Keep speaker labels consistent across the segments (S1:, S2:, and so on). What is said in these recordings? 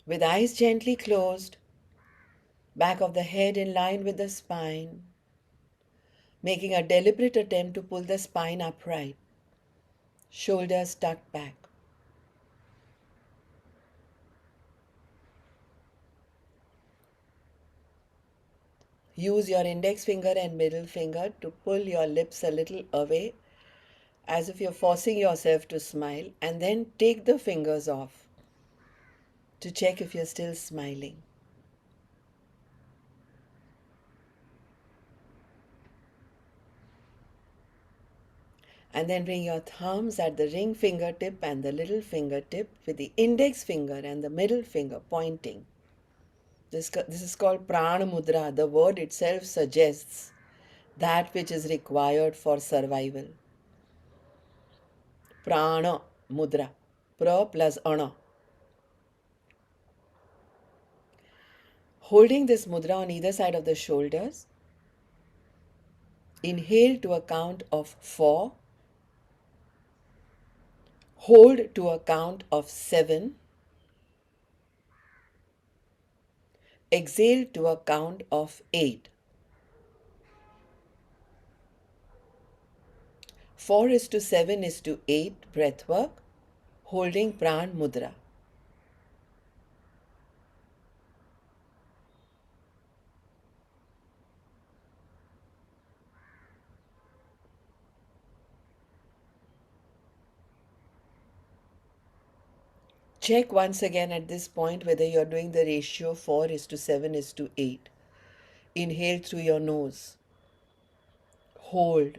S1: With eyes gently closed, back of the head in line with the spine, making a deliberate attempt to pull the spine upright, shoulders tucked back. Use your index finger and middle finger to pull your lips a little away as if you're forcing yourself to smile, and then take the fingers off to check if you're still smiling. And then bring your thumbs at the ring fingertip and the little fingertip with the index finger and the middle finger pointing. This is called Prana Mudra. The word itself suggests that which is required for survival. Prana Mudra. Pra plus Ana. Holding this mudra on either side of the shoulders, inhale to a count of 4, hold to a count of 7, exhale to a count of 8. 4 is to 7 is to 8 breath work, holding Pran Mudra. Check once again at this point whether you're doing the ratio 4 is to 7 is to 8. Inhale through your nose. Hold.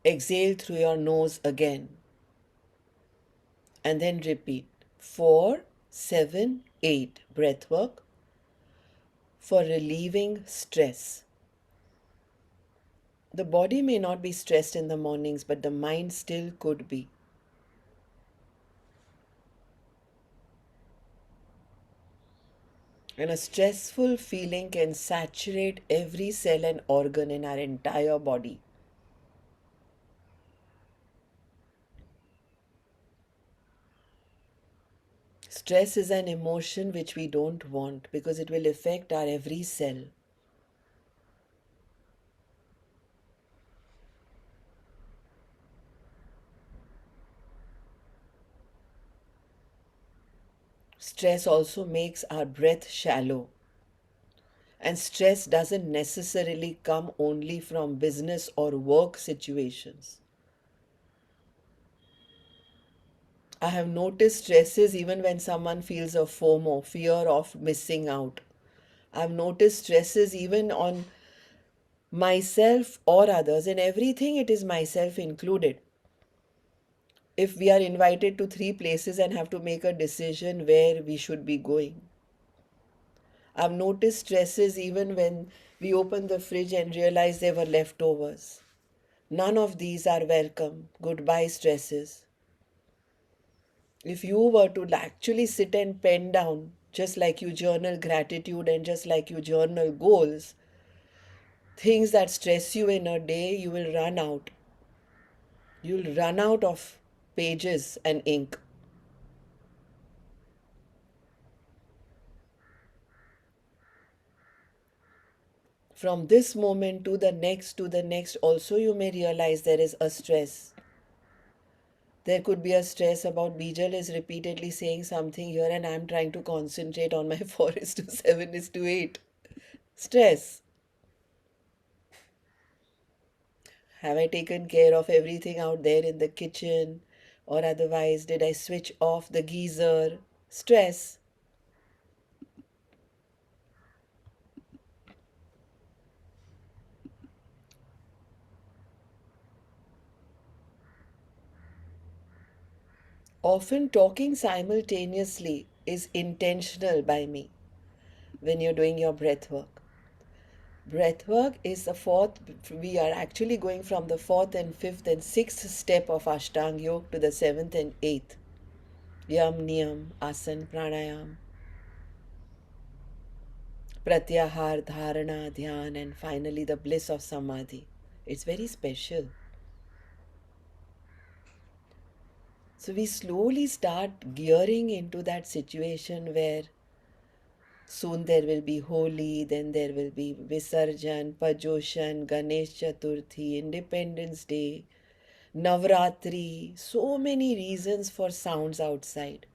S1: Exhale through your nose again. And then repeat. 4, 7, 8 breath work for relieving stress. The body may not be stressed in the mornings, but the mind still could be. And a stressful feeling can saturate every cell and organ in our entire body. Stress is an emotion which we don't want because it will affect our every cell. Stress also makes our breath shallow. And stress doesn't necessarily come only from business or work situations. I have noticed stresses even when someone feels a FOMO, fear of missing out. I've noticed stresses even on myself or others. In everything, it is myself included. If we are invited to 3 places and have to make a decision where we should be going. I've noticed stresses even when we open the fridge and realize there were leftovers. None of these are welcome. Goodbye, stresses. If you were to actually sit and pen down, just like you journal gratitude and just like you journal goals, things that stress you in a day, you will run out. You'll run out of pages and ink. From this moment to the next, also you may realize there is a stress. There could be a stress about Bijal is repeatedly saying something here and I'm trying to concentrate on my 4 is to 7 is to 8. Stress. Have I taken care of everything out there in the kitchen? Or otherwise, did I switch off the geyser? Stress. Often talking simultaneously is intentional by me when you're doing your breath work. Breath work is the fourth, we are actually going from the fourth and fifth and sixth step of Ashtanga Yoga to the seventh and eighth. Yam, Niyam, Asan, Pranayam, Pratyahar, Dharana, Dhyan, and finally the bliss of Samadhi. It's very special. So we slowly start gearing into that situation where soon there will be Holi, then there will be Visarjan, Pajoshan, Ganesh Chaturthi, Independence Day, Navratri, so many reasons for sounds outside.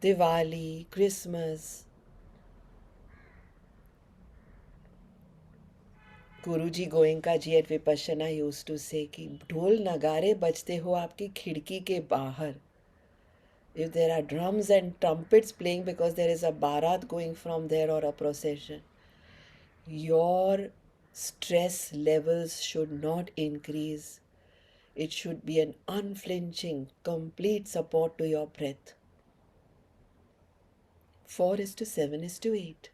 S1: Diwali, Christmas. Guruji Goenka ji at Vipassana used to say कि ढोल नगारे बजते हो आपकी खिड़की के बाहर. If there are drums and trumpets playing because there is a barat going from there or a procession, your stress levels should not increase. It should be an unflinching, complete support to your breath. 4 is to 7 is to 8.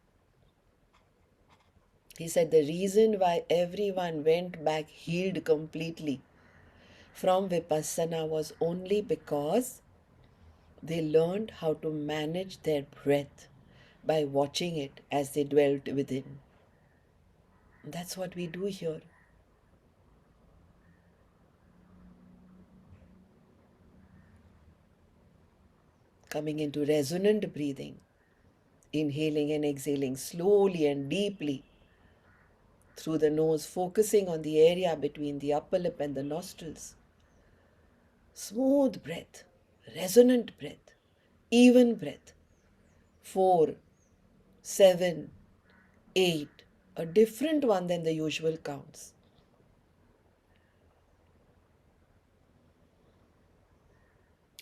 S1: He said the reason why everyone went back healed completely from Vipassana was only because they learned how to manage their breath by watching it as they dwelt within. That's what we do here. Coming into resonant breathing, inhaling and exhaling slowly and deeply through the nose, focusing on the area between the upper lip and the nostrils. Smooth breath, resonant breath, even breath. 4, 7, 8, a different one than the usual counts.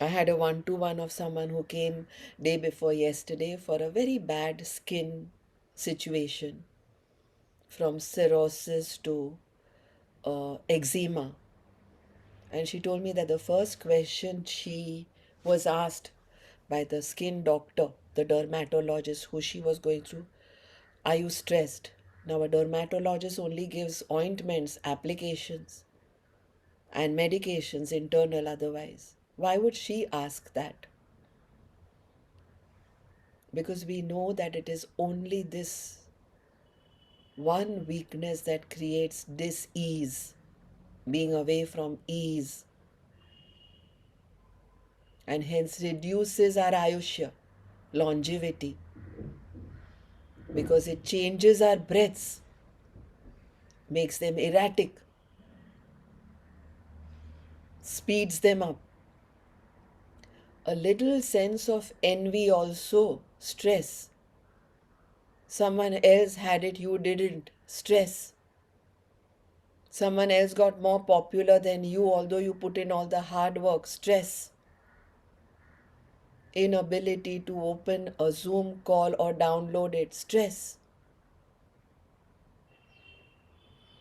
S1: I had a one-to-one of someone who came day before yesterday for a very bad skin situation, from cirrhosis to eczema. And she told me that the first question she was asked by the skin doctor, the dermatologist who she was going through, are you stressed? Now, a dermatologist only gives ointments, applications, and medications, internal otherwise. Why would she ask that? Because we know that it is only this one weakness that creates dis-ease, being away from ease, and hence reduces our ayushya, longevity, because it changes our breaths, makes them erratic, speeds them up. A little sense of envy also, stress. Someone else had it, you didn't, stress. Someone else got more popular than you, although you put in all the hard work, stress. Inability to open a Zoom call or download it, stress.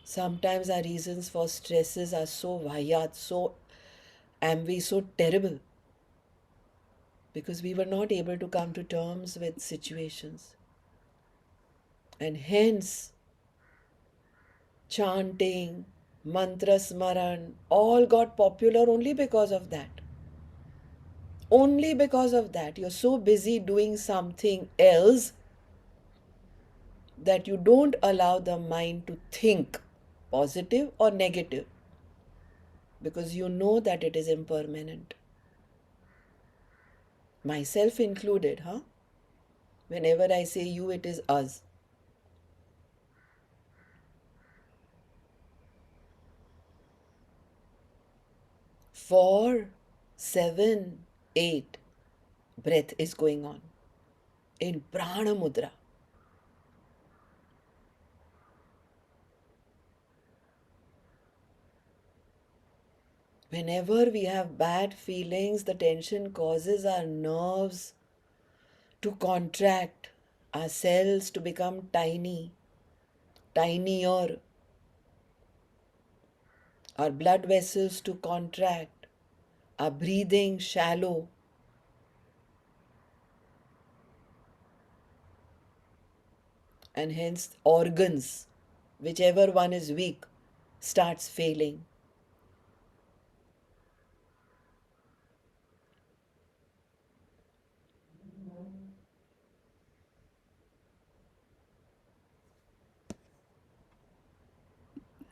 S1: Sometimes our reasons for stresses are so vayat, so ambi, so terrible, because we were not able to come to terms with situations. And hence, chanting, mantra smaran, all got popular only because of that. Only because of that. You're so busy doing something else that you don't allow the mind to think positive or negative, because you know that it is impermanent. Myself included, huh? Whenever I say you, it is us. Four, 7, 8, breath is going on in Prana Mudra. Whenever we have bad feelings, the tension causes our nerves to contract, our cells to become tiny, tinier, our blood vessels to contract, our breathing shallow. And hence organs, whichever one is weak, starts failing.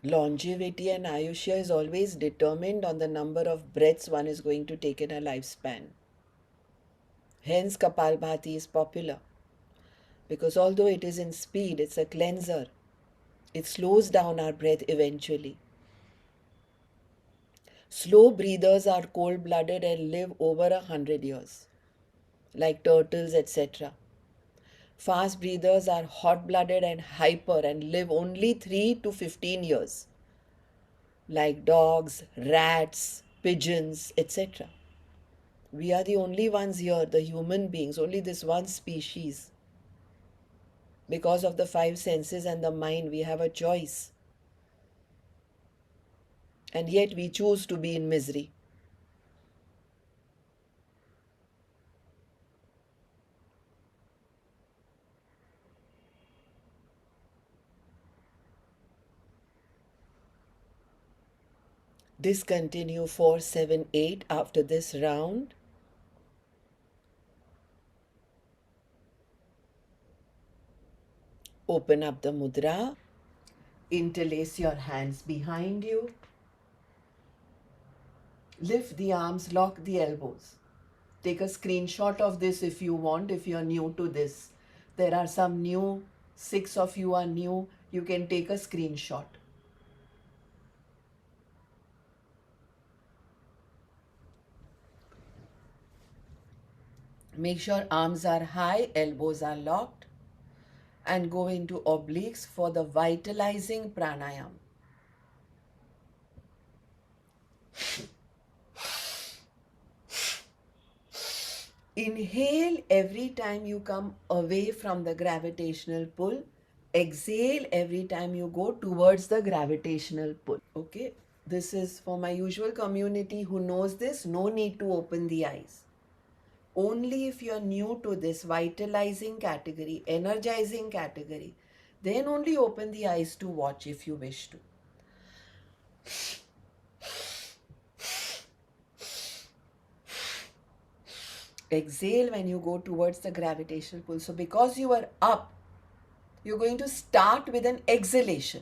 S1: Longevity and Ayushya is always determined on the number of breaths one is going to take in a lifespan. Hence, Kapalbhati is popular because although it is in speed, it's a cleanser. It slows down our breath eventually. Slow breathers are cold blooded and live over 100 years, like turtles, etc. Fast breathers are hot blooded and hyper and live only 3 to 15 years, like dogs, rats, pigeons, etc. We are the only ones here, the human beings, only this one species. Because of the five senses and the mind, we have a choice. And yet we choose to be in misery. Discontinue 4, 7, 8 after this round. Open up the mudra. Interlace your hands behind you. Lift the arms, lock the elbows. Take a screenshot of this if you want, if you're new to this. There are some new, 6 of you are new. You can take a screenshot. Make sure arms are high, elbows are locked, and go into obliques for the vitalizing pranayama. Inhale every time you come away from the gravitational pull. Exhale every time you go towards the gravitational pull. Okay, this is for my usual community who knows this. No need to open the eyes. Only if you're new to this vitalizing category, energizing category, then only open the eyes to watch if you wish to. Exhale when you go towards the gravitational pull. So because you are up, you're going to start with an exhalation.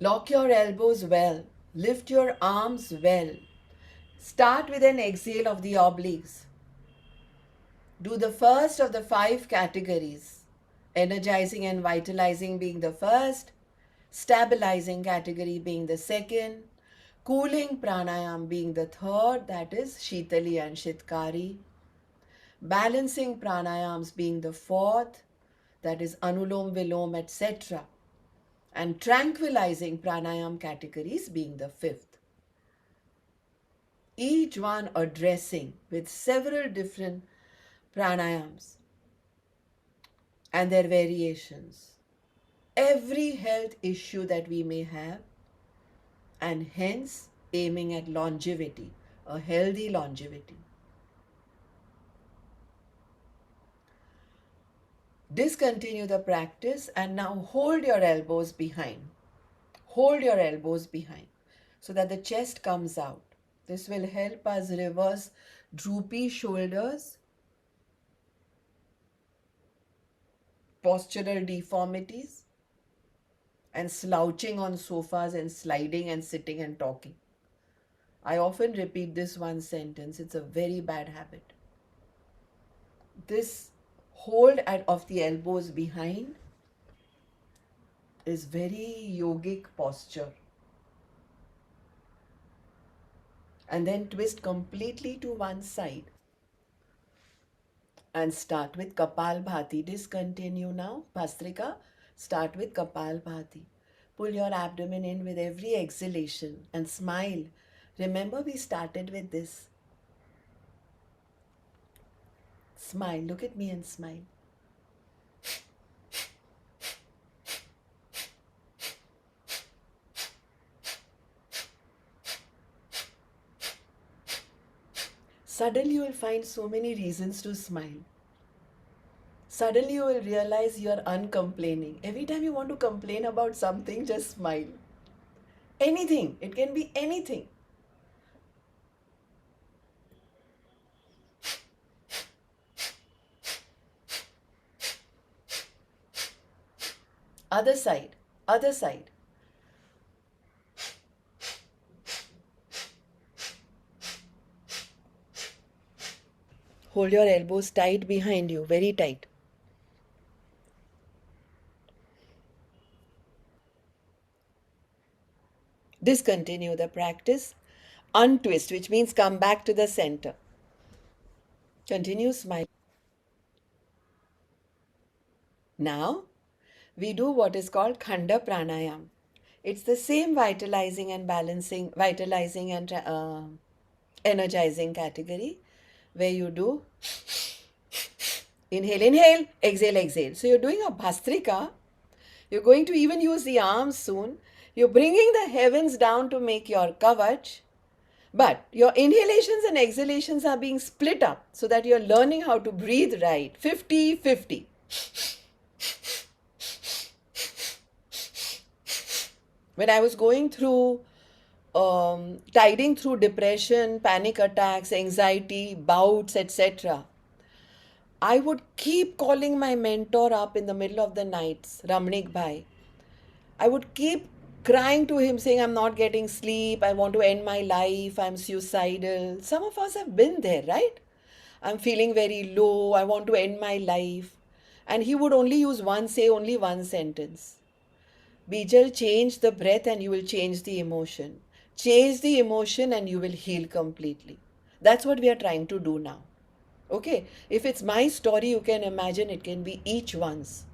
S1: Lock your elbows well. Lift your arms well. Start with an exhale of the obliques. Do the first of the 5 categories. Energizing and vitalizing being the first. Stabilizing category being the second. Cooling pranayam being the third, that is Shitali and Shitkari. Balancing pranayams being the fourth, that is Anulom Vilom, etc. And tranquilizing pranayam categories being the fifth. Each one addressing with several different pranayams and their variations every health issue that we may have, and hence aiming at longevity, a healthy longevity. Discontinue the practice and now hold your elbows behind. Hold your elbows behind so that the chest comes out. This will help us reverse droopy shoulders, postural deformities, and slouching on sofas and sliding and sitting and talking. I often repeat this one sentence. It's a very bad habit. This hold of the elbows behind is very yogic posture. And then twist completely to one side. And start with Kapalbhati. Discontinue now. Bhastrika, start with Kapalbhati. Pull your abdomen in with every exhalation and smile. Remember, we started with this. Smile. Look at me and smile. Suddenly you will find so many reasons to smile. Suddenly you will realize you're uncomplaining. Every time you want to complain about something, just smile. Anything. It can be anything. Other side. Other side. Hold your elbows tight behind you, very tight. Discontinue the practice. Untwist, which means come back to the center. Continue smiling. Now, we do what is called Khanda Pranayam. It's the same vitalizing and balancing, vitalizing and energizing category where you do inhale, inhale, exhale, exhale. So you're doing a Bhastrika. You're going to even use the arms soon. You're bringing the heavens down to make your kavach. But your inhalations and exhalations are being split up so that you're learning how to breathe right. 50-50. When I was going through, tiding through depression, panic attacks, anxiety, bouts, etc., I would keep calling my mentor up in the middle of the nights, Ramnik Bhai. I would keep crying to him, saying, I'm not getting sleep, I want to end my life, I'm suicidal. Some of us have been there, right? I'm feeling very low, I want to end my life. And he would only say only one sentence. Bijal, change the breath and you will change the emotion. Change the emotion and you will heal completely. That's what we are trying to do now. Okay? If it's my story, you can imagine it can be each one's.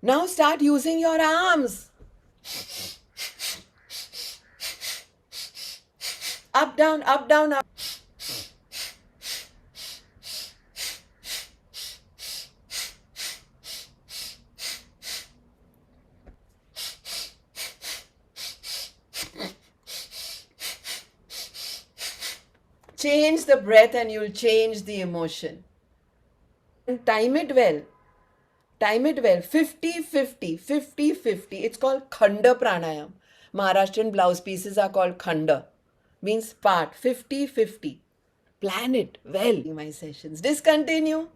S1: Now start using your arms. Up, down, up, down, up. Change the breath and you'll change the emotion. And time it well. Time it well. 50-50, 50-50. It's called Khanda Pranayam. Maharashtrian blouse pieces are called Khanda. Means part. 50-50. Plan it well. My sessions. Discontinue.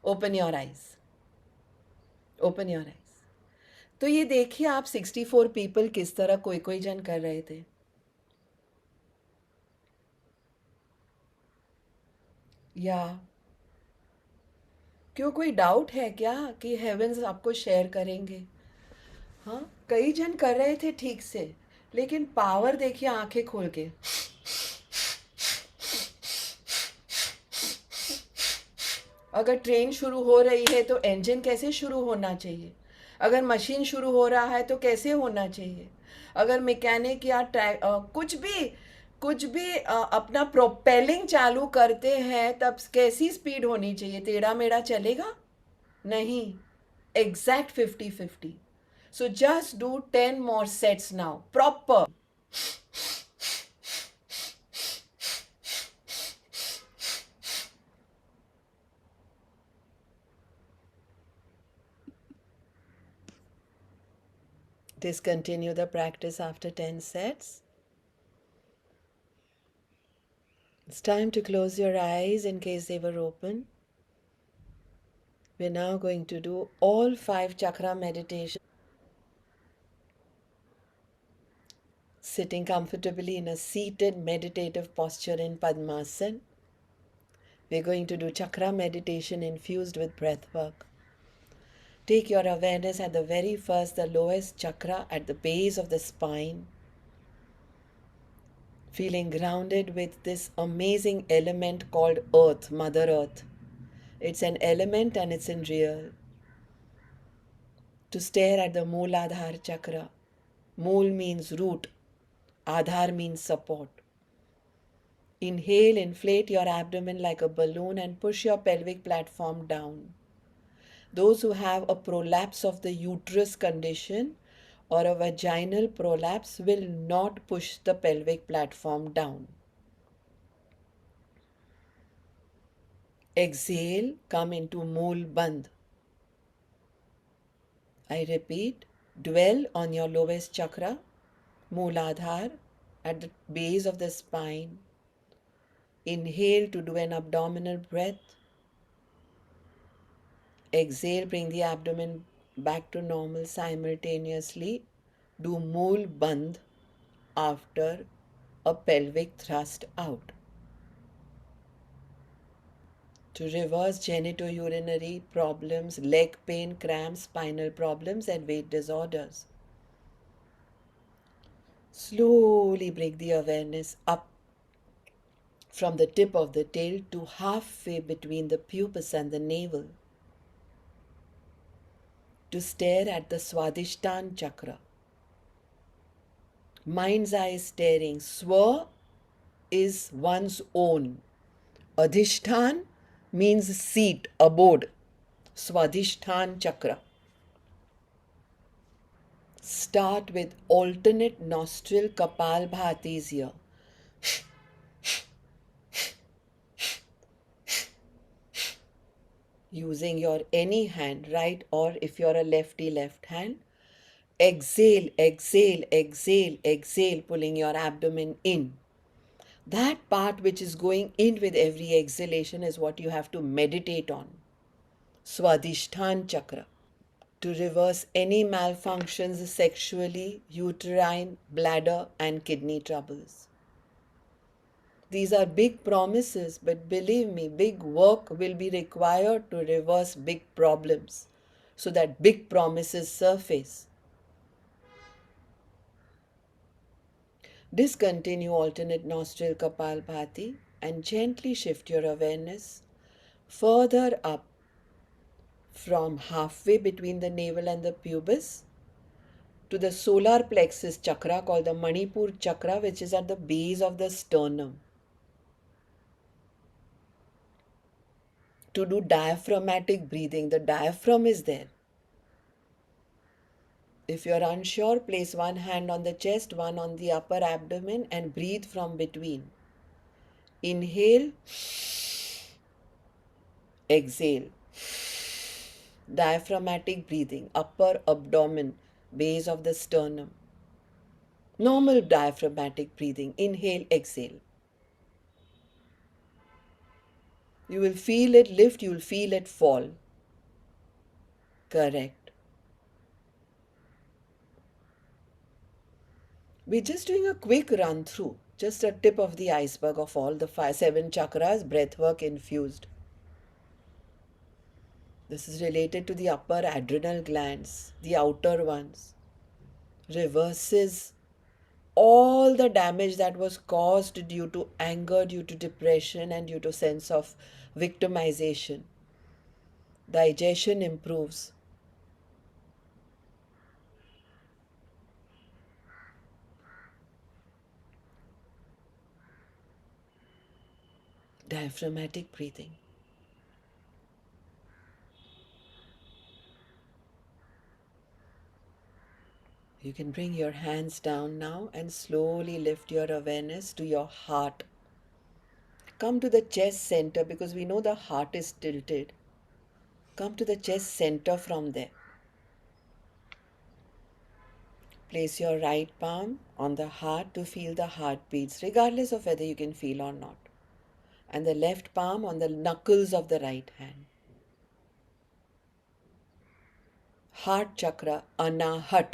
S1: Open your eyes. Open your eyes. तो ये देखिए आप 64 people किस तरह कोई कोई जन कर रहे थे. या क्यों कोई डाउट है क्या कि हेवेंस आपको शेयर करेंगे? हाँ, कई जन कर रहे थे ठीक से, लेकिन पावर देखिए आंखें खोल के. अगर ट्रेन शुरू हो रही है तो इंजन कैसे शुरू होना चाहिए? अगर मशीन शुरू हो रहा है तो कैसे होना चाहिए? अगर मैकेनिक या कुछ भी अपना प्रोपेलिंग चालू करते हैं तब कैसी स्पीड होनी चाहिए? टेढ़ा मेढ़ा चलेगा नहीं. Exact 50-50. So just do 10 more sets now. Proper. Discontinue the practice after 10 sets. It's time to close your eyes in case they were open. We're now going to do all 5 chakra meditations. Sitting comfortably in a seated meditative posture in Padmasana. We're going to do chakra meditation infused with breathwork. Take your awareness at the very first, the lowest chakra at the base of the spine. Feeling grounded with this amazing element called Earth, Mother Earth. It's an element and it's in real. To stare at the Mooladhar chakra. Mool means root, Adhar means support. Inhale, inflate your abdomen like a balloon and push your pelvic platform down. Those who have a prolapse of the uterus condition or a vaginal prolapse will not push the pelvic platform down. Exhale, come into Mool Bandh. I repeat, dwell on your lowest chakra, Mooladhar, at the base of the spine. Inhale to do an abdominal breath. Exhale, bring the abdomen back to normal simultaneously. Do Mool Bandh after a pelvic thrust out. To reverse genitourinary problems, leg pain, cramps, spinal problems, and weight disorders. Slowly bring the awareness up from the tip of the tail to halfway between the pubis and the navel. To stare at the Swadhisthana chakra. Mind's eye staring. Swa is one's own. Adhishthan means seat, abode. Swadhisthana chakra. Start with alternate nostril Kapalbhatis here. Using your any hand, right, or if you're a lefty, left hand. Exhale, exhale, exhale, exhale, pulling your abdomen in. That part which is going in with every exhalation is what you have to meditate on. Swadhisthana chakra. To reverse any malfunctions sexually, uterine, bladder, and kidney troubles. These are big promises, but believe me, big work will be required to reverse big problems so that big promises surface. Discontinue alternate nostril Kapalbhati and gently shift your awareness further up from halfway between the navel and the pubis to the solar plexus chakra called the Manipur chakra, which is at the base of the sternum. To do diaphragmatic breathing, the diaphragm is there. If you are unsure, place one hand on the chest, one on the upper abdomen, and breathe from between. Inhale, exhale. Diaphragmatic breathing, upper abdomen, base of the sternum. Normal diaphragmatic breathing, inhale, exhale. You will feel it lift, you will feel it fall. Correct. We're just doing a quick run through, just a tip of the iceberg of all the 7 chakras, breathwork infused. This is related to the upper adrenal glands, the outer ones. Reverses all the damage that was caused due to anger, due to depression, and due to sense of victimization. Digestion improves. Diaphragmatic breathing. You can bring your hands down now and slowly lift your awareness to your heart. Come to the chest center because we know the heart is tilted. Come to the chest center from there. Place your right palm on the heart to feel the heartbeats, regardless of whether you can feel or not. And the left palm on the knuckles of the right hand. Heart chakra, anahat.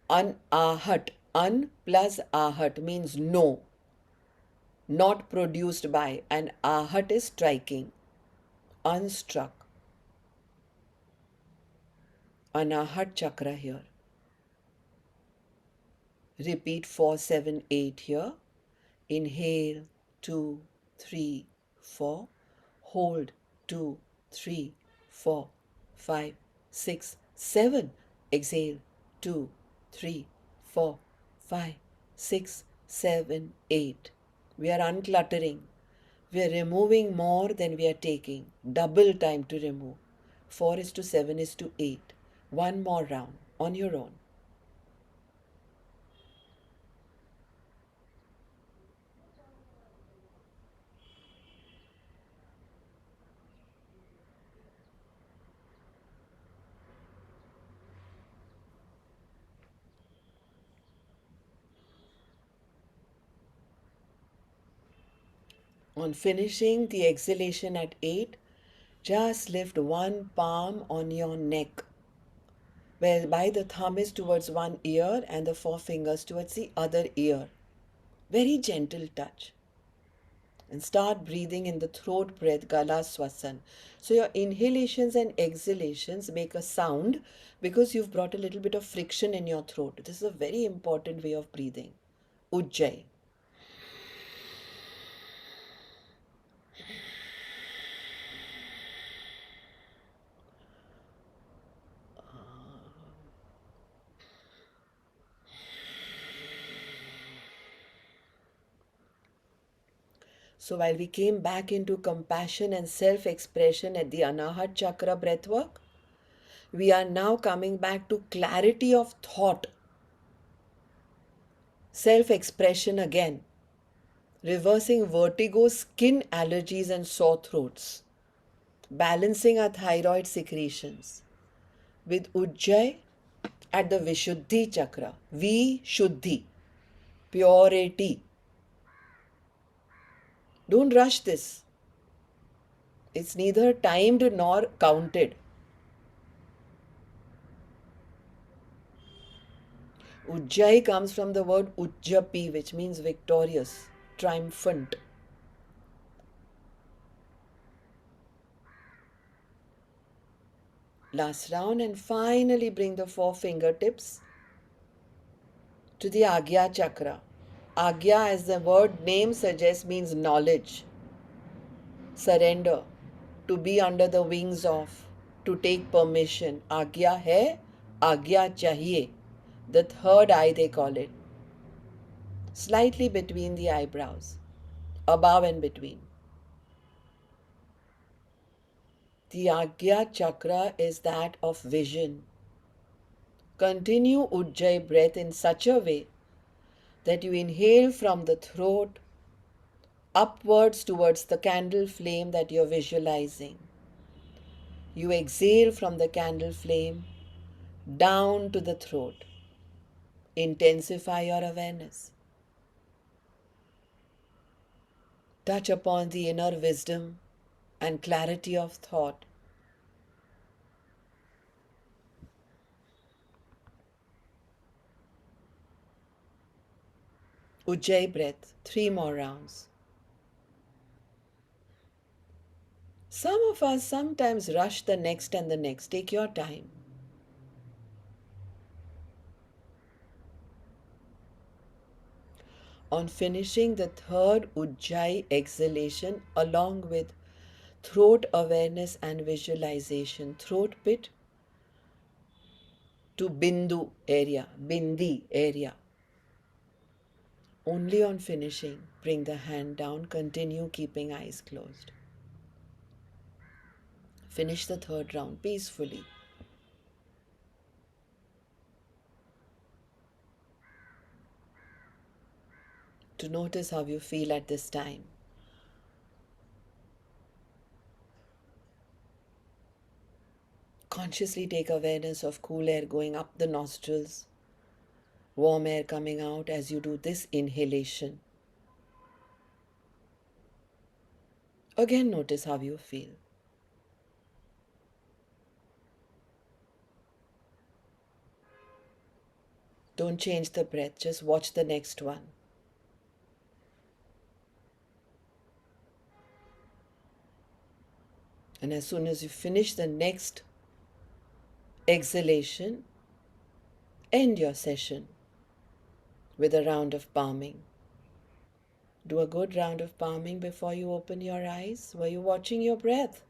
S1: Anahat. An plus ahat means no. Not produced by. And ahat is striking. Unstruck. Anahat chakra here. Repeat 4, 7, 8 here. Inhale 2, 3, 4. Hold 2, 3, 4, 5, 6, 7. Exhale. 2, 3, 4, 5, 6, 7, 8. We are uncluttering. We are removing more than we are taking. Double time to remove. 4 is to 7 is to 8. One more round on your own. On finishing the exhalation at 8, just lift one palm on your neck, whereby the thumb is towards one ear and the four fingers towards the other ear. Very gentle touch. And start breathing in the throat breath, Gala Swasan. So your inhalations and exhalations make a sound because you've brought a little bit of friction in your throat. This is a very important way of breathing. Ujjayi. So while we came back into compassion and self-expression at the Anahat Chakra breathwork, we are now coming back to clarity of thought, self-expression again, reversing vertigo, skin allergies and sore throats, balancing our thyroid secretions with Ujjayi at the Vishuddhi Chakra. Vishuddhi, purity. Don't rush this. It's neither timed nor counted. Ujjayi comes from the word Ujjapi, which means victorious, triumphant. Last round, and finally bring the four fingertips to the Agya Chakra. Agya, as the word name suggests, means knowledge, surrender, to be under the wings of, to take permission. Agya hai, Agya chahiye. The third eye, they call it. Slightly between the eyebrows, above and between. The Agya Chakra is that of vision. Continue Ujjayi breath in such a way that you inhale from the throat upwards towards the candle flame that you're visualizing. You exhale from the candle flame down to the throat. Intensify your awareness. Touch upon the inner wisdom and clarity of thought. Ujjayi breath, 3 more rounds. Some of us sometimes rush the next and the next. Take your time. On finishing the third Ujjayi exhalation along with throat awareness and visualization, throat pit to Bindu area, Bindi area. Only on finishing, bring the hand down, continue keeping eyes closed. Finish the third round peacefully. To notice how you feel at this time. Consciously take awareness of cool air going up the nostrils, warm air coming out as you do this inhalation. Again, notice how you feel. Don't change the breath, just watch the next one. And as soon as you finish the next exhalation, end your session with a round of palming. Do a good round of palming before you open your eyes. Were you watching your breath?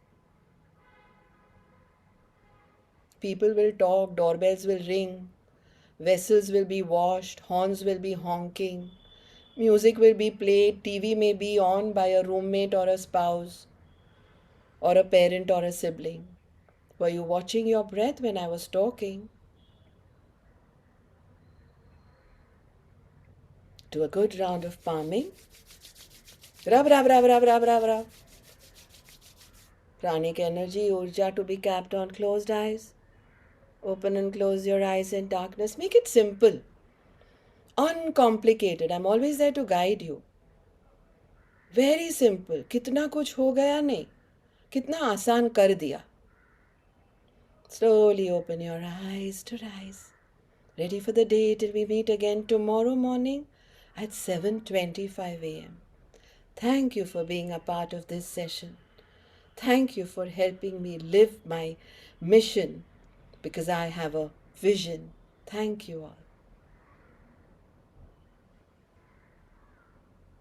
S1: People will talk, doorbells will ring, vessels will be washed, horns will be honking, music will be played, TV may be on by a roommate or a spouse, or a parent or a sibling. Were you watching your breath when I was talking? Do a good round of palming. Rub, rub, rub, rub, rub, rub, rub. Pranic energy, urja to be capped on closed eyes. Open and close your eyes in darkness. Make it simple, uncomplicated. I'm always there to guide you. Very simple. कितना कुछ हो गया नहीं, कितना आसान कर दिया. Slowly open your eyes to rise. Ready for the day till we meet again tomorrow morning at 7:25 a.m. Thank you for being a part of this session. Thank you for helping me live my mission because I have a vision. Thank you all.